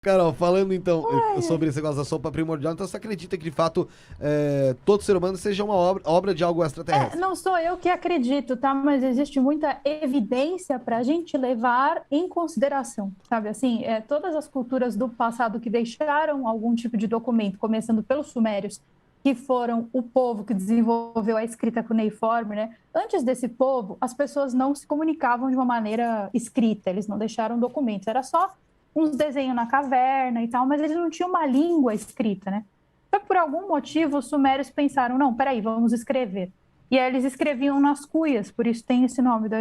Carol, falando então sobre esse negócio da sopa primordial, então você acredita que de fato todo ser humano seja uma obra de algo extraterrestre? Não sou eu que acredito, tá? Mas existe muita evidência para a gente levar em consideração, sabe? Assim, todas as culturas do passado que deixaram algum tipo de documento, começando pelos sumérios, que foram o povo que desenvolveu a escrita cuneiforme, né? Antes desse povo, as pessoas não se comunicavam de uma maneira escrita, eles não deixaram documentos, era só uns desenhos na caverna e tal, mas eles não tinham uma língua escrita, né? Só que por algum motivo os sumérios pensaram, não, peraí, vamos escrever. E aí eles escreviam nas cuias, por isso tem esse nome da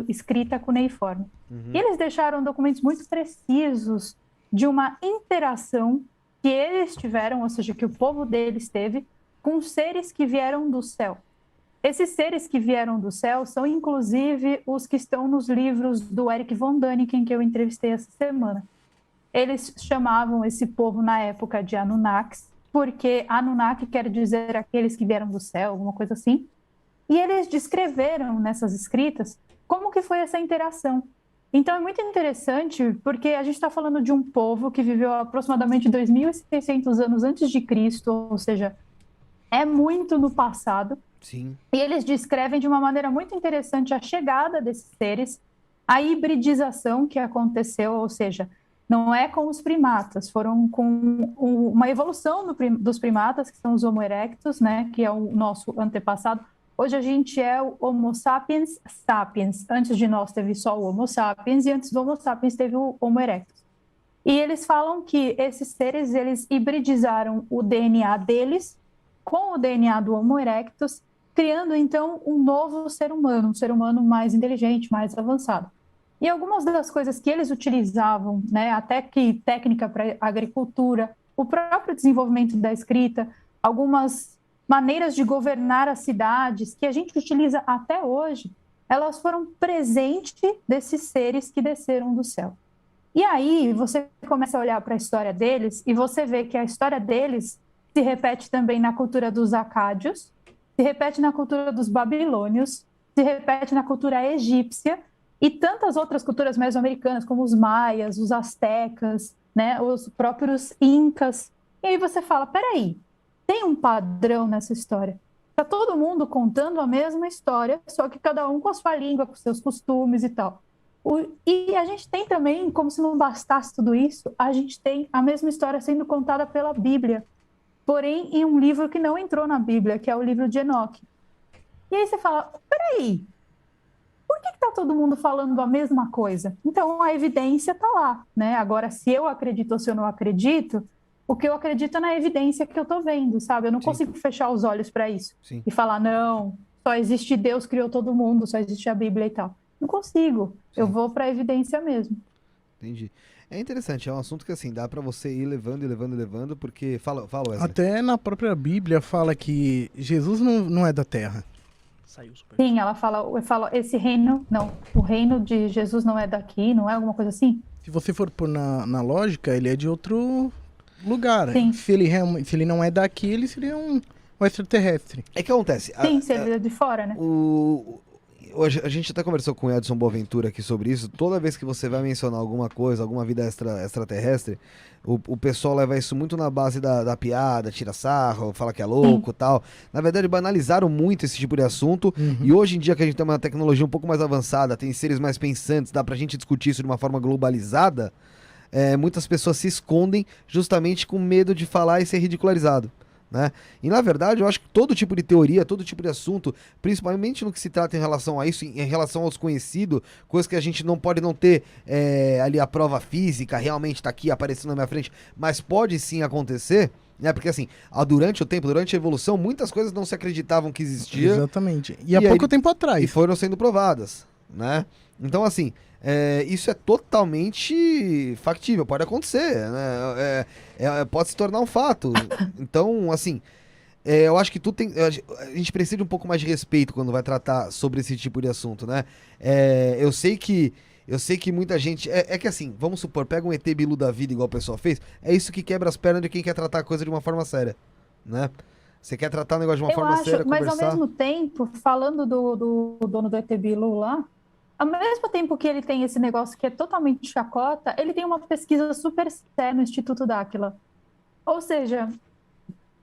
escrita cuneiforme. E Uhum. eles deixaram documentos muito precisos de uma interação que eles tiveram, ou seja, que o povo deles teve, com seres que vieram do céu. Esses seres que vieram do céu são, inclusive, os que estão nos livros do Eric von Däniken, que eu entrevistei essa semana. Eles chamavam esse povo na época de Anunnakis, porque Anunnaki quer dizer aqueles que vieram do céu, alguma coisa assim. E eles descreveram nessas escritas como que foi essa interação. Então é muito interessante porque a gente está falando de um povo que viveu aproximadamente 2.600 anos antes de Cristo, ou seja, é muito no passado. Sim. E eles descrevem de uma maneira muito interessante a chegada desses seres, a hibridização que aconteceu, ou seja, não é com os primatas, foram com uma evolução dos primatas, que são os Homo erectus, né, que é o nosso antepassado. Hoje a gente é o Homo sapiens sapiens. Antes de nós teve só o Homo sapiens e antes do Homo sapiens teve o Homo erectus. E eles falam que esses seres eles hibridizaram o DNA deles com o DNA do Homo erectus, criando então um novo ser humano, um ser humano mais inteligente, mais avançado. E algumas das coisas que eles utilizavam, né, até que técnica para agricultura, o próprio desenvolvimento da escrita, algumas maneiras de governar as cidades que a gente utiliza até hoje, elas foram presente desses seres que desceram do céu. E aí você começa a olhar para a história deles e você vê que a história deles se repete também na cultura dos acádios, se repete na cultura dos babilônios, se repete na cultura egípcia e tantas outras culturas mesoamericanas, como os maias, os astecas, né, os próprios incas. E aí você fala, peraí, tem um padrão nessa história. Está todo mundo contando a mesma história, só que cada um com a sua língua, com seus costumes e tal. E a gente tem também, como se não bastasse tudo isso, a gente tem a mesma história sendo contada pela Bíblia, porém em um livro que não entrou na Bíblia, que é o livro de Enoque. E aí você fala, peraí, por que está todo mundo falando a mesma coisa? Então a evidência está lá, né? Agora, se eu acredito ou se eu não acredito, o que eu acredito é na evidência que eu estou vendo, sabe? Eu não Sim, consigo fechar os olhos para isso sim, e falar, não, só existe Deus, criou todo mundo, só existe a Bíblia e tal. Não consigo. Eu sim, vou para a evidência mesmo. entendi. É interessante, é um assunto que assim, dá pra você ir levando e levando e levando, porque. Fala, Wesley. Até na própria Bíblia fala que Jesus não é da Terra. Saiu super. Sim, ela fala, esse reino, não, o reino de Jesus não é daqui, não é alguma coisa assim? Se você for pôr na lógica, ele é de outro lugar. Sim, Se ele não é daqui, ele seria um extraterrestre. É que acontece. sim, se ele é de fora, né? Hoje a gente até conversou com o Edson Boaventura aqui sobre isso. Toda vez que você vai mencionar alguma coisa, alguma vida extraterrestre, o pessoal leva isso muito na base da piada, tira sarro, fala que é louco Sim, e tal. Na verdade, banalizaram muito esse tipo de assunto. E Uhum. hoje em dia que a gente tem uma tecnologia um pouco mais avançada, tem seres mais pensantes, dá pra gente discutir isso de uma forma globalizada, muitas pessoas se escondem justamente com medo de falar e ser ridicularizado. Né? E na verdade, eu acho que todo tipo de teoria, todo tipo de assunto, principalmente no que se trata em relação a isso, em relação aos conhecidos, coisas que a gente não pode não ter ali a prova física, realmente tá aqui aparecendo na minha frente, mas pode sim acontecer, né? Porque assim, durante o tempo, durante a evolução, muitas coisas não se acreditavam que existia Exatamente. E há e aí pouco tempo e atrás. foram sendo provadas, né? Então, assim, isso é totalmente factível, pode acontecer, né? Pode se tornar um fato. Então, assim, eu acho que a gente precisa de um pouco mais de respeito quando vai tratar sobre esse tipo de assunto, né? Eu sei que muita gente. É que assim, vamos supor, pega um ET Bilu da vida, igual o pessoal fez, é isso que quebra as pernas de quem quer tratar a coisa de uma forma séria, né? Você quer tratar o negócio de uma eu forma acho, séria, mas ao conversar. mesmo tempo, falando do dono do ET Bilu lá, ao mesmo tempo que ele tem esse negócio que é totalmente chacota, ele tem uma pesquisa super séria no Instituto Dáquila. Ou seja,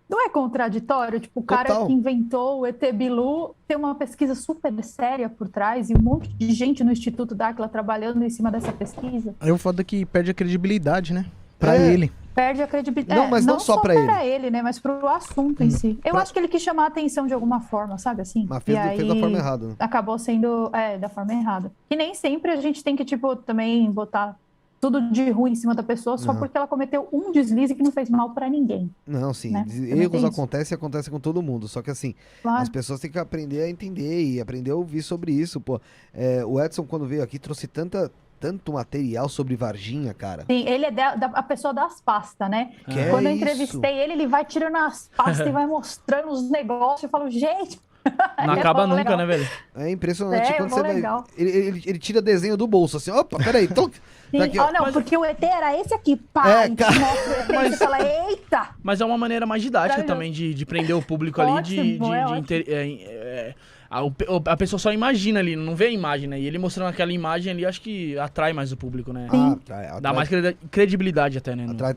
não é contraditório? Tipo, o cara Total. que inventou o ET Bilu tem uma pesquisa super séria por trás e um monte de gente no Instituto Dáquila trabalhando em cima dessa pesquisa. Aí o foda é que perde a credibilidade, né? Pra É. ele. Perde a credibilidade. Não, mas não só pra ele, né? Mas pro assunto em si. Eu acho que ele quis chamar a atenção de alguma forma, sabe assim? Mas fez da forma errada. Né? Acabou sendo, da forma errada. E nem sempre a gente tem que, tipo, também botar tudo de ruim em cima da pessoa só porque ela cometeu um deslize que não fez mal pra ninguém. Não, sim. Né? Erros acontecem e acontecem com todo mundo. Só que assim, Claro. as pessoas têm que aprender a entender e aprender a ouvir sobre isso, pô. O Edson, quando veio aqui, trouxe tanto material sobre Varginha, cara. Sim, ele é a pessoa das pastas, né? Que Quando é eu entrevistei ele vai tirando as pastas e vai mostrando os negócios. Eu falo, gente... Não acaba nunca, legal. né, velho? É impressionante. Quando você legal. vai. Ele tira desenho do bolso, assim, opa, peraí. Então, Sim. daqui, Não, porque o ET era esse aqui, pá. E cara. mostra o ET e você fala, eita! Mas é uma maneira mais didática também de prender o público ali, Ótimo, a pessoa só imagina ali, não vê a imagem, né? E ele mostrando aquela imagem ali, acho que atrai mais o público, né? atrai Dá mais credibilidade até, né? atrai